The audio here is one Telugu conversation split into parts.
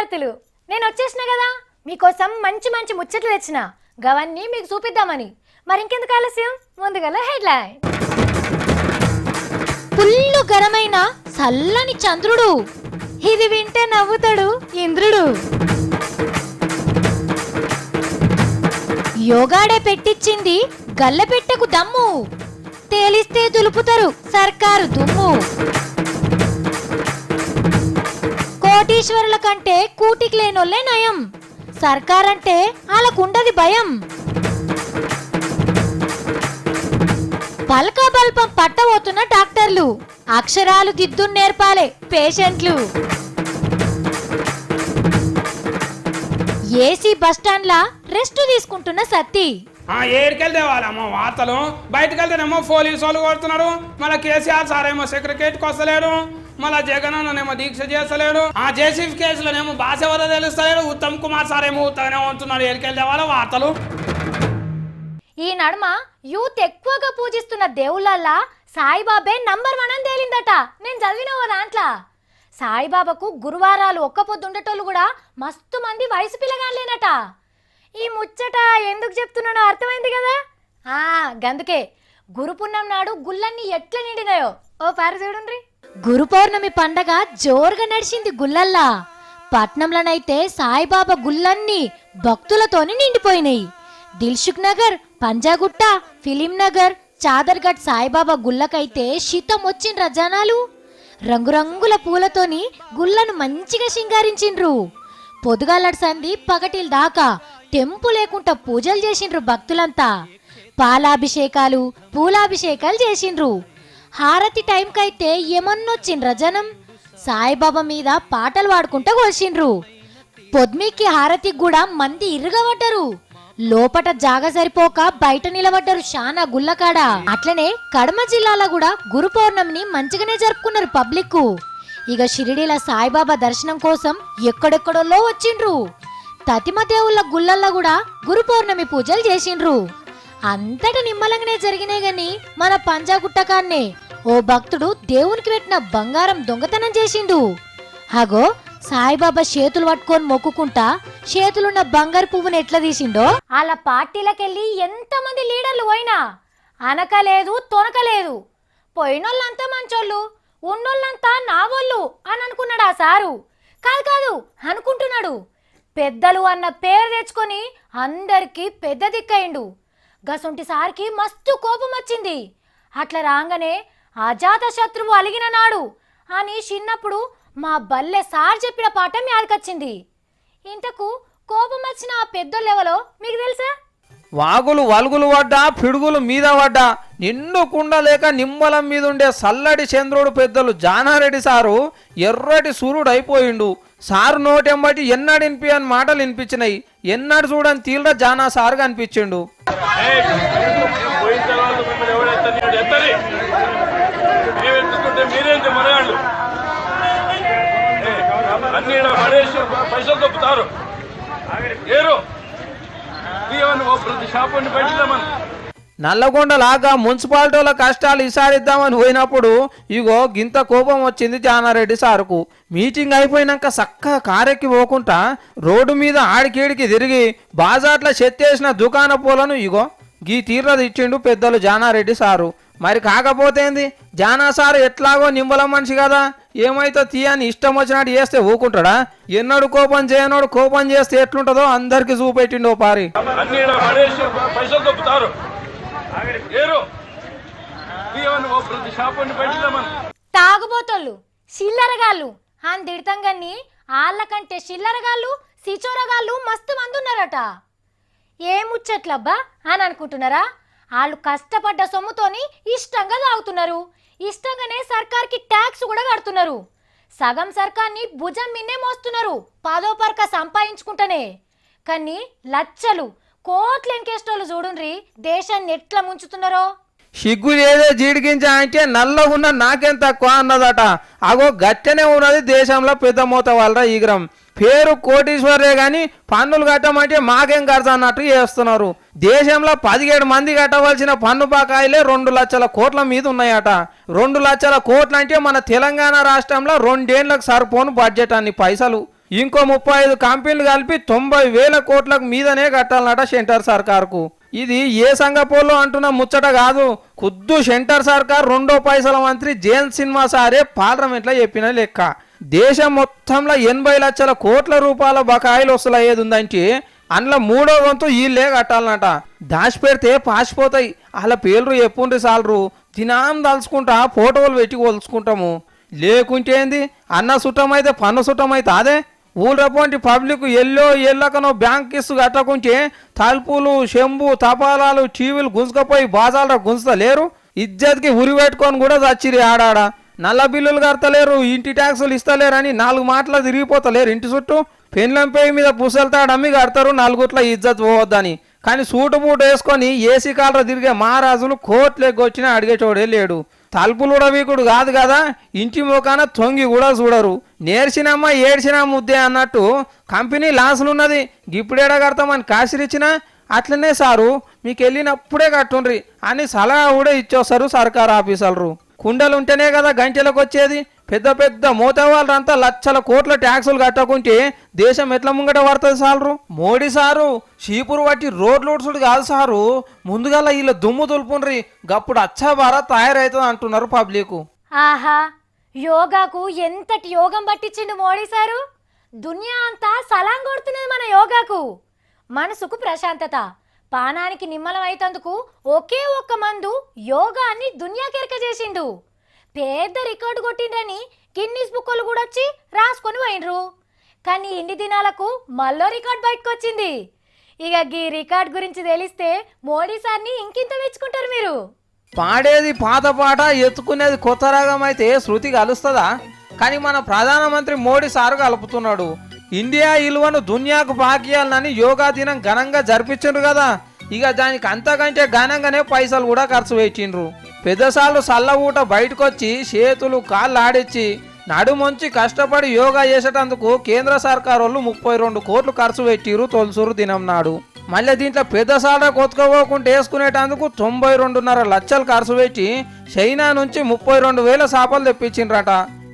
శుభార్తలు. నేను వచ్చేసిన కదా, మీకోసం మంచి మంచి ముచ్చట్లు తెచ్చిన. గవన్నీ మీకు చూపిద్దామని. మరి ఇంకెందుకు ఆలస్యం, ముందుగల హెడ్లైన్. పుల్లు గరమైన చల్లని చంద్రుడు, ఇది వింటే నవ్వుతాడు ఇంద్రుడు. యోగాడే పెట్టించింది గల్లెపెట్టెకు దమ్ము, తేలిస్తే దులుపుతారు సర్కారు దుమ్ము. కోటీశ్వరుల కంటే కూటికి లేనోళ్లే నయం, సర్కారంటే వాళ్ళకుండది భయం. పల్కా బల్పం పట్టబోతున్న డాక్టర్లు, అక్షరాలు దిద్దు నేర్పాలే పేషెంట్లు. ఏసీ బస్టాండ్లా రెస్ట్ తీసుకుంటున్న సత్తి. ఏడికెళ్తే వాళ్ళమ్మ వార్తలు, బయటకెళ్తేనేమో పోలీసు వాళ్ళు కొడుతున్నారు. మళ్ళీ కేసీఆర్ సార్ ఏమో సెక్రటరీకి వస్తలేడు, మళ్ళా జగన్ అన్ననేమో దీక్ష చేస్తలేడు. ఆ జేసీఫ్ కేసులోనేమో భాష ఎవరో తెలుస్తలేడు. ఉత్తమ్ కుమార్ సార్ ఏమో ఉత్తగానే ఉంటున్నాడు. ఏడికెళ్తే వాళ్ళ వార్తలు. ఈ నడుమ యూత్ ఎక్కువగా పూజిస్తున్న దేవుళ్ళల్లా సాయిబాబే నంబర్ 1 అని తేలిందట. నేను చదివిన దాంట్లో సాయిబాబాకు గురువారాలు ఒక్క పొద్దుండేటోళ్ళు కూడా మస్తు మంది వయసు పిల్లగాళ్ళేనట. ఈ ముచ్చట ఎందుకు చెప్తున్నానో అర్థమైంది కదా. గందుకే గురు పున్నం నాడు గుళ్ళన్నీ ఎట్లా నిండినాయో ఓ పార చూడండి. గురు పౌర్ణమి పండగ జోరుగా నడిచింది గుళ్ళల్లా. పట్నంలోనైతే సాయిబాబా గుళ్ళన్నీ భక్తులతోని నిండిపోయినాయి. దిల్సుఖ్ నగర్, పంజాగుట్ట, ఫిలిం నగర్, చాదర్ఘట్ సాయిబాబా గుళ్ళకైతే శీతం వచ్చిండ్ర జనాలు. రంగురంగుల పూలతోని గుళ్ళను మంచిగా శృంగారించిండ్రు. పొద్దుగాలటి సంధి పగటిల దాకా తెంపు లేకుండా పూజలు చేసిండ్రు భక్తులంతా. పాలాభిషేకాలు, పూలాభిషేకాలు చేసిండ్రు. హారతి టైంకైతే ఏమన్నొచ్చిండ్ర జనం. సాయిబాబా మీద పాటలు పాడుకుంటూ కోసిండ్రు. పొద్దుమికి హారతికి కూడా మంది ఇరుగబడ్డరు. లోపట జాగ సరిపోక బయట నిలబడ్డారు శానా గుళ్ళకాడ. అట్లనే కడమ జిల్లాలో కూడా గురు పౌర్ణమిని మంచిగానే జరుపుకున్నారు పబ్లిక్. ఇక షిరిడీల సాయిబాబా దర్శనం కోసం ఎక్కడెక్కడోలో వచ్చిండ్రు. తతిమ దేవుళ్ళ గుళ్ళల్లో కూడా గురు పౌర్ణమి పూజలు చేసిండ్రు. అంతటా నిమ్మలంగానే జరిగినాయి గాని మన పంజాగుట్టకాన్నే ఓ భక్తుడు దేవునికి పెట్టిన బంగారం దొంగతనం చేసిండు. హగో సాయిబాబా చేతులు పట్టుకొని మొక్కుకుంటా చేతులున్న బంగారు పువ్వుని ఎట్లా తీసిండో. అలా పార్టీలకెళ్ళి ఎంతమంది లీడర్లు పోయినా అనకలేదు తొనకలేదు. పోయినోళ్ళంతా మంచోళ్ళు, ఉన్నోళ్ళంతా నావోళ్ళు అని అనుకున్నాడు ఆ సారు. కాదు అనుకుంటున్నాడు. పెద్దలు అన్న పేరు తెచ్చుకొని అందరికీ పెద్ద దిక్కయిండు. గసొంటి సార్కి మస్తు కోపం వచ్చింది. అట్లా రాగానే అజాత శత్రువు అలిగిన నాడు అని చిన్నప్పుడు మా బల్లె సార్ చెప్పిన పాట మీదకొచ్చింది. ఇంతకు కోపం వచ్చిన ఆ పెద్దోళ్ళెవలో మీకు తెలుసా? వాగులు వలుగులు పడ్డా, పిడుగులు మీద పడ్డా, నిండు కుండ లేక నిమ్మలం మీద ఉండే సల్లడి చంద్రుడు పెద్దలు జానారెడ్డి సారు ఎర్రటి సూర్యుడు అయిపోయిండు. సారు నోటెంబటి ఎన్నడు వినిపి అని మాటలు వినిపించినాయి. ఎన్నడు చూడని తీవ్ర జానా సారు కనిపించిండు. నల్లగొండ లాగా మున్సిపాలిటీల కష్టాలు ఇసారిద్దామని పోయినప్పుడు ఇగో గింత కోపం వచ్చింది జానారెడ్డి సారుకు. మీటింగ్ అయిపోయినాక చక్కగా కారెక్కి పోకుండా రోడ్డు మీద ఆడికేడికి తిరిగి బాజాట్ల చెత్తేసిన దుకాణ పూలను ఇగో గీ తీర్రది ఇచ్చిండు పెద్దలు జానారెడ్డి సారు. మరి కాకపోతే ఏంది, జానా సారు ఎట్లాగో నిమ్మల మనిషి కదా, ఏమైతే తీయని ఇష్టం వచ్చినట్టు చేస్తే ఊకుంటాడా? ఎన్నడు కోపం చేయనోడు కోపం చేస్తే ఎట్లుంటుందో అందరికి చూపెట్టిండు పారి. తాగుబోతోళ్ళు, చిల్లరగాళ్ళు అని తిడతాం గాని వాళ్ళకంటే చిల్లరగాళ్ళు, సిచోరగాళ్ళు మస్తు మంది ఉన్నారట. ఏ ముచ్చట్లబ్బా అని అనుకుంటున్నారా? వాళ్ళు కష్టపడ్డ సొమ్ముతోని ఇష్టంగా తాగుతున్నారు. ఇష్టంగానే సర్కార్కి ట్యాక్స్ కూడా కడుతున్నారు. సగం సర్కార్ని భుజం మిన్నే మోస్తున్నారు 10వ పరక సంపాదించుకుంటానే. కానీ లచ్చలు కోట్లు ఎన్కేస్టోళ్ళు చూడుండ్రి దేశాన్ని ఎట్లా ముంచుతున్నారో. సిగ్గు ఏదో జీడికించా అంటే నల్లగున్న నాకేం తక్కువ అన్నదట. అగో గట్టనే ఉన్నది దేశంలో పెద్ద మూత వాళ్ళ ఈగ్రం. పేరు కోటీశ్వరే గాని పన్నులు కట్టమంటే మాకేం కడతా అన్నట్టు చేస్తున్నారు. దేశంలో 17 మంది కట్టవలసిన పన్ను బకాయిలే 2 లక్షల కోట్ల మీద ఉన్నాయట. 2 లక్షల కోట్లు అంటే మన తెలంగాణ రాష్ట్రంలో 2 ఏళ్లకు సరిపోను బడ్జెట్ అన్ని పైసలు. ఇంకో 35 కంపెనీలు కలిపి 90,000 కోట్లకు మీదనే కట్టాలన్నట సెంటర్ సర్కార్కు. ఇది ఏ సంగపోలో అంటున్న ముచ్చట కాదు, ఖుద్దు సెంటర్ సర్కార్ 2 పైసల మంత్రి జైన్ సినిమా సారే పార్లమెంట్లో చెప్పిన లెక్క. దేశం మొత్తంలో 80 లక్షల కోట్ల రూపాయల బకాయిలు వసూలయ్యేది ఉందంటే అందులో 3వ వంతు వీళ్ళే కట్టాలన్నట. దాచిపెడితే పాసిపోతాయి. వాళ్ళ పేర్లు చెప్పుండ్రి సాలరు, దినాం తలుచుకుంటా ఫోటోలు పెట్టి కొలుచుకుంటాము. లేకుంటే ఏంది, అన్న సుట్టమైతే పన్ను సుట్టమైతే అదే. ఊళ్ళపోంటి పబ్లిక్ ఎల్లకనో బ్యాంక్ కిస్తు కట్టకుంటే తలుపులు, చెంబు, తపాలాలు, టీవీలు గుంజుకపోయి బాజాల గుంజుతలేరు. ఇజ్జత్కి ఉరి పెట్టుకొని కూడా చచ్చిరి ఆడాడ. నల్ల బిల్లులు కడతలేరు, ఇంటి ట్యాక్సులు ఇస్తలేరని 4 మాటలు తిరిగిపోతలేరు ఇంటి చుట్టూ. పెన్లం పేయి మీద పుసలతాడు అమ్మి కడతారు నలుగుట్ల ఇజ్జత్ పోవద్దని. కానీ సూటు బూటు వేసుకొని ఏసీ కాలర తిరిగే మహారాజులు కోట్లు ఎగ్గొచ్చినా అడిగేటోడే లేడు. తలుపులు ఉడవీకుడు కాదు కదా, ఇంటి మోకాన తొంగి కూడా చూడరు. నేర్చినమ్మ ఏడ్చినా ముద్దే అన్నట్టు కంపెనీ లాసులున్నది, ఇప్పుడేడా కడతామని కాసిరిచ్చినా అట్లనే సారు మీకు వెళ్ళినప్పుడే కట్టుండ్రి అని సలహా కూడా ఇచ్చొస్తారు సర్కారు ఆఫీసర్లు. కుండలుంటేనే కదా గంటలకు వచ్చేది. పెద్ద పెద్ద మోతవాళ్ళంతా లక్షల కోట్ల ట్యాక్సులు కట్టకుంటే దేశం ఎట్లా ముంగట పడుతుంది సారు. మోడీ సారు చీపురు పట్టి రోడ్లు ఉడుచుడు కాదు సారు, ముందుగా వీళ్ళ దుమ్ము దులుపుండ్రి, గప్పుడు అచ్చా భారత్ తయారవుతుంది అంటున్నారు పబ్లిక్. ఆహా, యోగాకు ఎంతటి యోగం పట్టించిండు మోడీ సారు. దునియా అంతా సలాం కొడుతున్నది మన యోగాకు. మనసుకు ప్రశాంతత, పానానికి నిమ్మలం అయితందుకు ఒకే ఒక్క మందు యోగాన్ని దునియాకెరక చేసిండు. పెద్ద రికార్డు కొట్టిండ్రని గిన్నిస్ బుక్కులు కూడా వచ్చి రాసుకొని పోయినరు. కానీ ఇన్ని దినాలకు మళ్ళీ రికార్డు బయటకు వచ్చింది. ఇక ఈ రికార్డు గురించి తెలిస్తే మోడీ సార్ని ఇంకింత మెచ్చుకుంటారు మీరు. పాడేది పాత పాట, ఎత్తుకునేది కొత్త రాగం అయితే శృతి కలుస్తుందా? కానీ మన ప్రధానమంత్రి మోడీ సారు కలుపుతున్నాడు. ఇండియా ఇలువను దునియాకు పాకియాలని యోగా దినం ఘనంగా జరిపించిండ్రు కదా. ఇక దానికి అంతకంటే ఘనంగానే పైసలు కూడా ఖర్చు పెట్టిండ్రు. పెద్దసార్లు సల్ల ఊట బయటకొచ్చి చేతులు కాళ్ళు ఆడిచ్చి నడుమొంచి కష్టపడి యోగా చేసేటందుకు కేంద్ర సర్కారు వాళ్ళు 32 కోట్లు ఖర్చు పెట్టిరు తొలసూరు దినం నాడు. మళ్ళీ దీంట్లో పెద్దసార్లు కొత్తుకోకుండా వేసుకునేటందుకు 92.5 లక్షలు ఖర్చు పెట్టి చైనా నుంచి 32,000 చేపలు తెప్పించిండ్రట.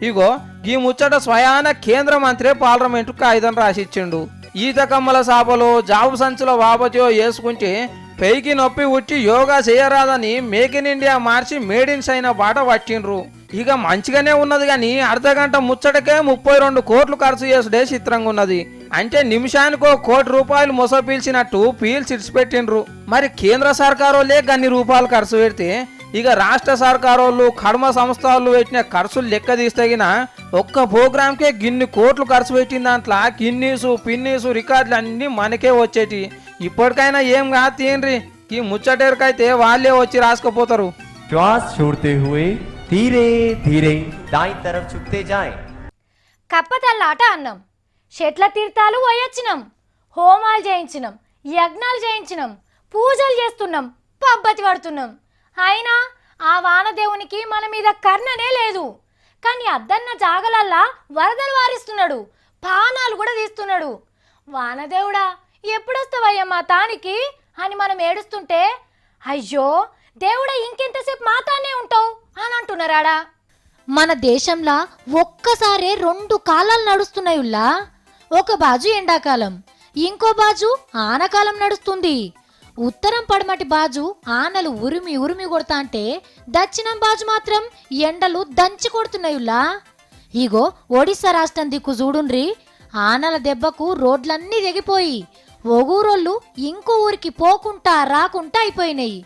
ఇగో ఈ ముచ్చట స్వయాన కేంద్ర మంత్రి పార్లమెంటు కాగితం రాసిచ్చిండు. ఈత కమ్మల చేపలు జాబు సంచుల బాబతియో వేసుకుంటే పైకి నొప్పి ఉచ్చి యోగా చేయరాదని మేక్ ఇన్ ఇండియా మార్చి మేడ్ ఇన్ చైనా బాట పట్టిండ్రు. ఇక మంచిగానే ఉన్నది కానీ అర్ధగంట ముచ్చటకే 32 కోట్లు ఖర్చు చేసుడే చిత్రంగా ఉన్నది. అంటే నిమిషానికో 1 కోటి రూపాయలు మొస పీల్చినట్టు పీల్చి ఇడిచిపెట్టిండ్రు. మరి కేంద్ర సర్కారోళ్ళే గన్ని రూపాయలు ఖర్చు పెడితే ఇక రాష్ట్ర సర్కారోళ్ళు కర్మ సంస్థలు పెట్టిన ఖర్చులు లెక్క తీస్తగిన ఒక్క ప్రోగ్రాంకే గిన్ని కోట్లు ఖర్చు పెట్టిన దాంట్లో గిన్నీసు పిన్నీసు రికార్డులు అన్నీ మనకే వచ్చేటి. ఇప్పటికైనా ఏం కాదు తీయండ్రి, ఈ ముచ్చటేరుకైతే వాళ్ళే వచ్చి రాసుకుపోతారు. श्वास छोड़ते हुए धीरे धीरे दाईं तरफ झुकते जाएं। కప్పతల్లాట అన్నం, చెట్ల తీర్థాలు పోయొచ్చినాం, హోమాలు చేయించినాం, యజ్ఞాలు చేయించినాం, పూజలు చేస్తున్నాం, పబ్బతి పడుతున్నాం. అయినా ఆ వానదేవునికి మన మీద కర్ణనే లేదు. కానీ అద్దన్న జాగలల్లా వరదలు వారిస్తున్నాడు, పానాలు కూడా తీస్తున్నాడు. వానదేవుడా ఎప్పుడొస్తావయ్యమ్మా తానికి అని మనం ఏడుస్తుంటే, అయ్యో దేవుడా ఇంకెంతసేపు మాతానే ఉంటావు అని అంటున్నారాడా. మన దేశంలో ఒక్కసారే 2 కాలాలు నడుస్తున్నాయుల్లా. ఒక బాజు ఎండాకాలం, ఇంకో బాజు ఆనకాలం నడుస్తుంది. ఉత్తరం పడమటి బాజు ఆనలు ఉరిమి ఉరిమి కొడతా అంటే దక్షిణం బాజు మాత్రం ఎండలు దంచి కొడుతున్నాయుల్లా. ఇగో ఒడిశా రాష్ట్రం దిక్కు చూడుండ్రి, ఆనల దెబ్బకు రోడ్లన్నీ తెగిపోయి ఒగూరోళ్ళు ఇంకో ఊరికి పోకుంటా రాకుంటా అయిపోయినాయి.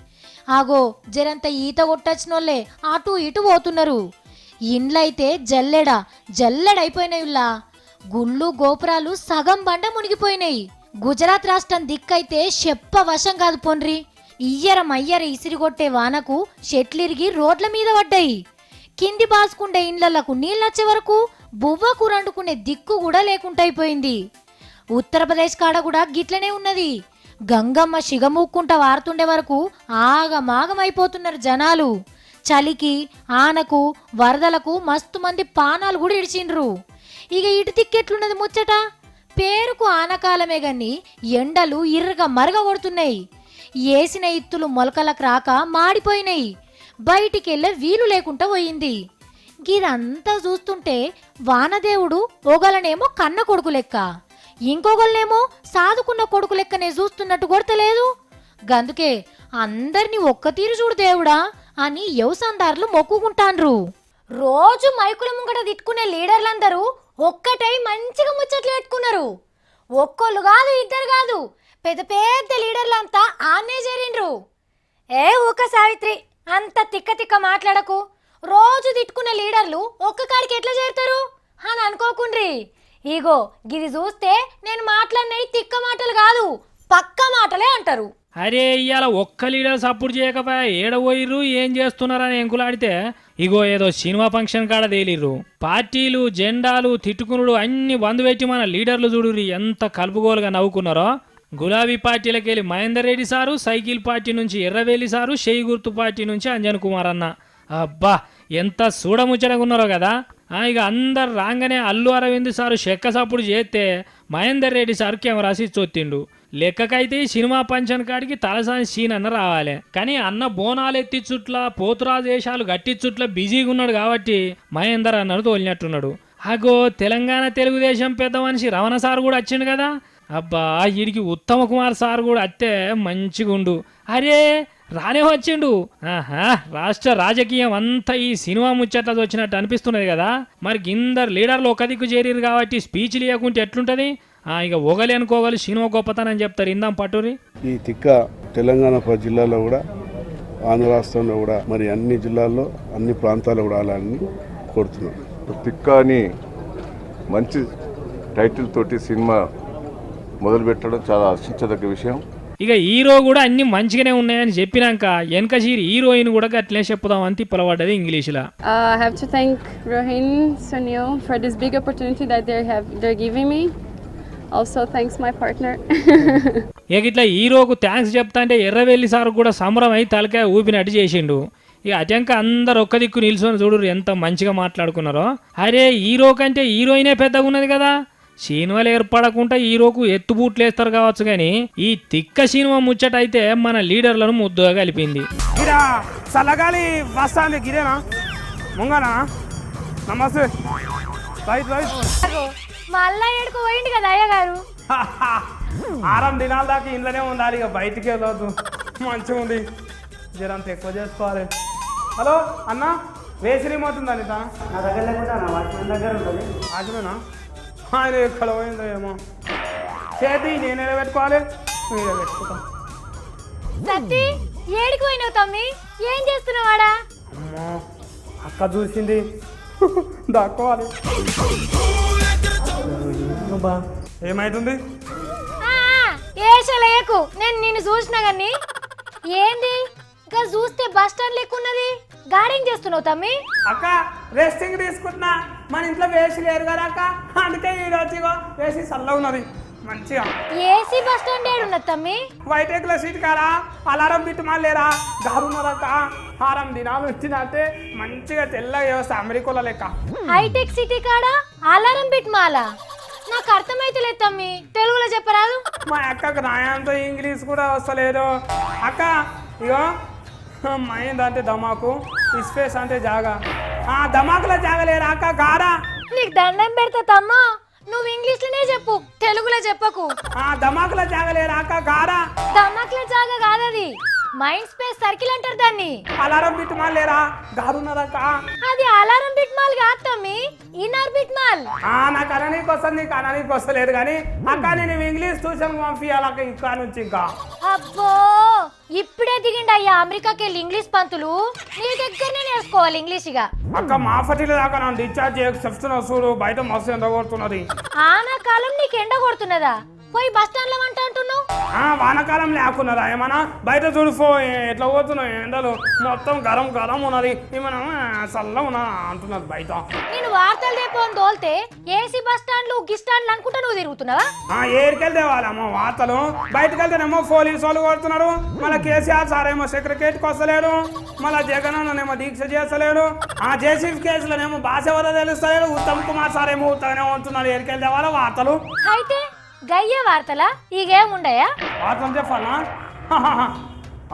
ఆగో జరంత ఈత కొట్టచ్చినోళ్ళే అటు ఇటు పోతున్నారు. ఇండ్లైతే జల్లెడైపోయినాయుల్లా. గుళ్ళు గోపురాలు సగం బండ మునిగిపోయినాయి. గుజరాత్ రాష్ట్రం దిక్కైతే చెప్ప వశం కాదు పొండ్రి. ఇయ్యర ఇసిరిగొట్టే వానకు చెట్లిరిగి రోడ్ల మీద పడ్డాయి. కింది బాసుకుండే ఇండ్లకు నీళ్ళొచ్చే వరకు బువ్వ కూరండుకునే దిక్కు కూడా లేకుండా అయిపోయింది. ఉత్తరప్రదేశ్ కాడ కూడా గిట్లనే ఉన్నది. గంగమ్మ సిగమూక్కుంటా వారుతుండే వరకు ఆగమాగమైపోతున్నారు జనాలు. చలికి ఆనకు వరదలకు మస్తు మంది పానాలు కూడా ఇడిచిండ్రు. ఇక ఇటు దిక్కెట్లున్నది ముచ్చట, పేరుకు ఆనకాలమే గాని ఎండలు ఇర్రగా మరగ కొడుతున్నాయి. ఏసిన ఇత్తులు మొలకలకు రాక మాడిపోయినాయి. బయటికెళ్ళే వీలు లేకుండా పోయింది. గిదంతా చూస్తుంటే వానదేవుడు ఒకలనేమో కన్న కొడుకు లెక్క ఇంకొకళ్ళనేమో సాదుకున్న కొడుకు లెక్కనే చూస్తున్నట్టు కొడతలేదు. గందుకే అందరినీ ఒక్క తీరు చూడు దేవుడా అని యవసందారులు మొక్కుకుంటాన్రు. రోజు మైకుల ముంగట తిట్టుకునే లీడర్లందరూ ఒక్కటై మంచిగా ముచ్చట్లు పెట్టుకున్నారు. ఒక్కళ్ళు కాదు, ఇద్దరు కాదు, పెద్ద పెద్ద లీడర్లంతా ఆన్నే చేరిండ్రు. ఏ ఊక సావిత్రి, అంత తిక్క తిక్క మాట్లాడకు. రోజు తిట్టుకునే లీడర్లు ఒక్క కాడికి ఎట్లా చేరుతారు అని అనుకోకుండ్రి. ఇగో గిది చూస్తే నేను మాట్లాడినవి తిక్క మాటలు కాదు, పక్క మాటలే అంటారు. అరే ఇవాళ ఒక్క లీడర్ సపోర్ట్ చేయకపోయా ఏడబోయిర్రు ఏం చేస్తున్నారని ఎంకులాడితే ఇగో ఏదో సినిమా ఫంక్షన్ కాడ తేలిర్రు. పార్టీలు జెండాలు తిట్టుకునుడు అన్ని బంద్ పెట్టి మన లీడర్లు చూడుర్రి ఎంత కలుపుగోలుగా నవ్వుకున్నారో. గులాబీ పార్టీలకు వెళ్ళి Mahender Reddy sir, cycle party నుంచి ఎర్రవేలి సారు, షెయి గుర్తు పార్టీ నుంచి అంజన్ కుమార్ అన్న. అబ్బా ఎంత చూడముచ్చటగా ఉన్నారో కదా. ఇక అందరు రాగానే అల్లు అరవింద్ సారు చెక్క సప్పుడు చేస్తే మహేందర్ రెడ్డి సారు కెమెరా చొత్తిండు. లెక్కకైతే సినిమా పంచన్ కాడికి తలసాని సీన్ అన్న రావాలి, కానీ అన్న బోనాలు ఎత్తిచ్చుట్ల పోతురాజు వేషాలు గట్టిచ్చుట్ల బిజీగా ఉన్నాడు కాబట్టి మహేందర్ అన్నడు తోలినట్టున్నాడు. అగో తెలంగాణ తెలుగుదేశం పెద్ద మనిషి రమణ సార్ కూడా వచ్చిండు కదా. అబ్బా వీడికి ఉత్తమ కుమార్ సార్ కూడా అత్తే మంచిగుండు. అరే రానే వచ్చిండు. రాష్ట్ర రాజకీయం అంతా ఈ సినిమా ముచ్చట్ల వచ్చినట్టు అనిపిస్తున్నది కదా. మరి గిందరు లీడర్లు ఒక దిక్కు చేరిరు కాబట్టి స్పీచ్లు ఇవ్వకుంటే ఎట్లుంటది. ఇక ఒగలి అనుకోగలి సినిమా గొప్పతనం చెప్తారు. ఇందాం పట్టురి. ఈ తిక్క తెలంగాణ జిల్లాలో కూడా, ఆంధ్ర రాష్ట్రంలో కూడా, మరి అన్ని జిల్లాల్లో అన్ని ప్రాంతాల్లో కూడా అలా అని కోరుతున్నాం. తిక్క అని మంచి టైటిల్ తోటి సినిమా మొదలు పెట్టడం చాలా హర్షించదగ్గ విషయం. ఇక హీరో కూడా అన్ని మంచిగానే ఉన్నాయని చెప్పినాక వెనక చీరి హీరోయిన్ కూడా అట్లే చెప్పుదామని తిప్పలబడ్డది ఇంగ్లీష్లో. I have to thank Rohin, Sunil for this big opportunity that they're giving me. Also thanks my partner. ఇక ఇట్లా హీరోకు థ్యాంక్స్ చెప్తా అంటే ఎర్రవెల్లి సార్ కూడా సంబరం అయి తలకాయ ఊపినట్టు చేసిండు. ఇక అటంక అందరు ఒక్క దిక్కు నిల్చొని చూడు ఎంత మంచిగా మాట్లాడుకున్నారో. అరే హీరో కంటే హీరోయినే పెద్దగా ఉన్నది కదా. సినిమాలు ఏర్పడకుండా హీరోకు ఎత్తుబూట్లు వేస్తారు కావచ్చు, కానీ ఈ తిక్క సినిమా ముచ్చటైతే మన లీడర్లను ముద్దుగా కలిపింది. గిరా చల్లగాలి వస్తాంది గిరేనా ముంగనా. నమస్తే. Right right. మళ్ళా ఏడుకు పోయింది కదా అయ్యగారు. 6 దినాల దాకా ఇంట్లోనే ఉండాలి, ఇక బయటికి వెళ్ళొద్దు. మంచిగా ఉంది, జరంత ఎక్కువ చేసుకోవాలి. హలో అన్న, వేసి రిమోట్ ఉందా నీత? నా దగ్గర లేకుండా దగ్గర ఉంటుంది. ఆజమేనా? ఆయన ఎక్కడ పోయిందో ఏమో. చేతి నేను పెట్టుకోవాలి, మీరే పెట్టుకుంటా. సత్తి ఏడికి పోయినావు తమ్మి, ఏం చేస్తున్నావాడా? అమ్మో అక్క చూసింది, దాక్కోవాలి. ఏమైతుంది? ఏషలేకు నేను నిన్ను చూసినా గాని. ఏంది ఇంకా చూస్తే బస్ స్టాండ్ లెక్కున్నది, గార్డింగ్ చేస్తున్నావు తమ్మి? అక్క రెస్టింగ్ తీసుకుంటున్నా, మన ఇంట్లో వేసి లేరు కదా అక్క, అందుకే ఈరోజు వేసి చల్లగా ఉన్నది మంచిగా. ఏసీ బస్ స్టాండ్ ఏడున్నది తమ్మి? వైట్ ఎగ్ల సీట్ కారా, అలారం బిట్టు మాలేరా గారున్నదక్క. 6 దినాలు వచ్చిందంటే మంచిగా తెల్లగా వ్యవస్థ అమెరికాలో లెక్క. హైటెక్ సిటీ కాడ అలారం బిట్ మాలా? నాకు అర్థమైతలేదు తమ్మి, తెలుగులో చెప్పరాదు? మా అక్కకు రాయంతో ఇంగ్లీష్ కూడా వస్తలేదు అక్క. ఇగో మైండ్ అంటే ధమాకు, స్పేస్ అంటే జాగా. ధమాకులో జాగలేరా అక్క, గారా. నీకు దండం పెడతా తమ్మా, నువ్వు ఇంగ్లీష్ లోనే చెప్పు, తెలుగులో చెప్పకు. ధమాకులో జాగలేరా అక్క, గారా. ధమాకుల జాగా కాదది, మైండ్ స్పేస్ సర్కిల్ అంటారు దాన్ని. అలారం బిట్ మాల్ లేరా గారున్నదక్క. అది అలారం బిట్ మాల్ కాదు తమ్మి, ఇన్నర్ బిట్ మాల్. నాకు అననీకి వస్తుంది, నీకు అననీకి వస్తలేదు కానీ అక్క నేను ఇంగ్లీష్ ట్యూషన్ పంపించాలక్క ఇంకా నుంచి. ఇంకా అబ్బో ఇప్పుడే దిగిండి అయ్యా అమెరికాకి వెళ్ళి ఇంగ్లీష్ పంతులు, నీ దగ్గరనే నేర్చుకోవాలి ఇంగ్లీష్. ఇక అక్క మా ఫటిల దాకా నన్ను డిశ్చార్జ్ చేయక చెప్తున్నా చూడు, బయట మస్తు ఎండ కొడుతున్నది. ఆనాకాలం నీకు ఎండ కొడుతున్నదా? పోయి బస్ స్టాండ్ లో వంట అంటున్నావు. వానకాలం లేకున్నదా ఏమన్నా? బయట చూడుకో ఎట్లా పోతున్నావు, ఎండలు మొత్తం గరం గరం ఉన్నది, ఏమన్నా చల్లగా ఉన్నా అంటున్నది బయట. నేను వార్తలు రేపని తోలితే ఏసీ బస్ స్టాండ్లు గిస్టాండ్లు అనుకుంటా నువ్వు తిరుగుతున్నావా? ఏరికెళ్తే వాళ్ళమ్మో వార్తలు, బయటకు వెళ్తేనేమో పోలీసు వాళ్ళు కొడుతున్నారు, మళ్ళీ కేసీఆర్ సార్ ఏమో సెక్రటరీకి వస్తలేడు, మళ్ళీ జగన్ అన్ననేమో దీక్ష చేస్తలేడు, జేసీఫ్ కేసులోనేమో భాష వల్ల తెలుస్తలేడు, ఉత్తమ్ కుమార్ సార్ ఏమో ఉత్తగానే ఉంటున్నారు. ఏరికెళ్తే వాళ్ళ వార్తలు అయితే గయ్యే వార్తలా? ఈగేముండయా? వార్తలు చెప్పాలా?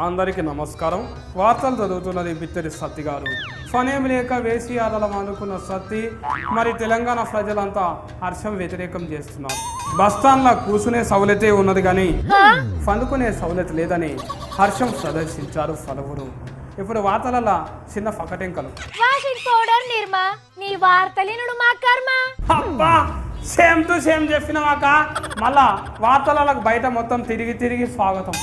అందరికీ నమస్కారం. వార్తలు చదువుతున్నది బిత్తరి సత్తి గారు. ఫనేమి లేక వేసి ఆదలం అనుకున్న సత్తి మరి తెలంగాణ ప్రజలంతా హర్షం వ్యతిరేకం చేస్తున్నారు. బస్టాండ్లో కూసునే సౌలతే ఉన్నది కానీ పండుకునే సౌలత లేదని హర్షం ప్రదర్శించారు పలువురు. ఇప్పుడు వార్తలలో చిన్న ఫకటెంకలు. వాషింగ్ పౌడర్ నిర్మా నీ వార్తలినుడు మా కర్మ. అబ్బా సేమ్ టు సేమ్ చెప్పినవాక మళ్ళా వార్తలకు బయట మొత్తం తిరిగి స్వాగతం.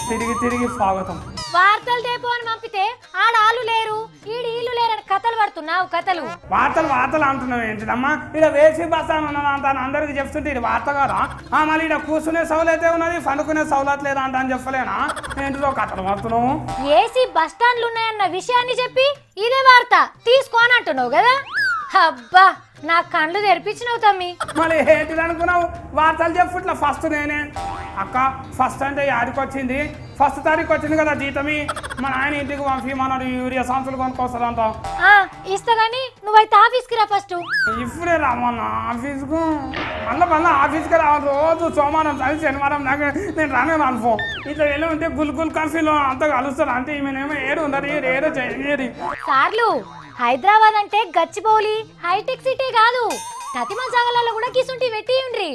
వార్తలు దేపో అని పంపితే ఆడాలు లేరు ఈడు లేరని కథలు పడుతున్నావు కథలు. వార్తలు అంటున్నావు ఏంటిదమ్మా? ఇక్కడ వేసి బస్సాను ఉన్నదంతా అందరికి చెప్తుంటే ఇది వార్త కదా. మళ్ళీ ఇక్కడ కూర్చునే సౌలతే ఉన్నది, పండుకునే సౌలత్ లేదా అంట అని చెప్పలేనా? ఏంటిదో కథలు పడుతున్నావు. ఏసీ బస్ స్టాండ్లు ఉన్నాయన్న విషయాన్ని చెప్పి ఇదే వార్త తీసుకోని అంటున్నావు కదా. అబ్బా నా కళ్ళు తెరిపించినవు తమ్మి. మళ్ళీ ఏంటిది అనుకున్నావు? వార్తలు చెప్పుట్లా ఫస్ట్ నేనే అక్క. ఫస్ట్ అంటే యాడికి వచ్చింది? 1 తారీఖు వచ్చింది కదా జీతమి. మన ఆయన ఇంటికి పంపి మనడు యూరియా సంచులు కొనుక్కొస్తాడంట. ఇస్తా గానీ నువ్వైతే ఆఫీస్కి రా ఫస్ట్. ఇప్పుడే రామన్న ఆఫీస్కు. మళ్ళీ ఆఫీస్కి రావాలి. రోజు సోమవారం శనివారం దాకా నేను రానే అనుకో. ఇట్లా వెళ్ళి ఉంటే గుల్ కాఫీలో అంతా కలుస్తాను. అంటే ఈమెనేమో ఏడు ఉండదు, ఏదో చేయదు. సార్లు హైదరాబాద్ అంటే గచ్చిబౌలి హైటెక్ సిటీ కాదు. తతిమ జాగాలలో కూడా కిసుంటి పెట్టి ఉండ్రి.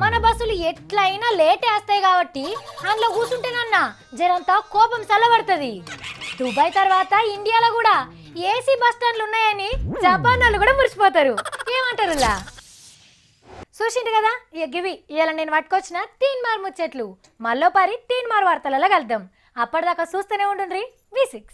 మన బస్సులు ఎట్లయినా లేటే వస్తాయి కాబట్టి అందులో కూర్చుంటేనన్నా జరంతా కోపం చల్లబడుతుంది. దుబాయ్ తర్వాత ఇండియాలో కూడా ఏసీ బస్ స్టాండ్లు ఉన్నాయని జపాన్ వాళ్ళు కూడా మురిసిపోతారు. ఏమంటారు ఇలా చూసిండు కదా. గివి ఇలా నేను పట్టుకొచ్చిన 3 మార్ ముచ్చట్లు. మళ్ళీ 3 మార్ వార్తలలో కలుద్దాం. అప్పటిదాకా చూస్తూనే ఉండుండ్రి V6.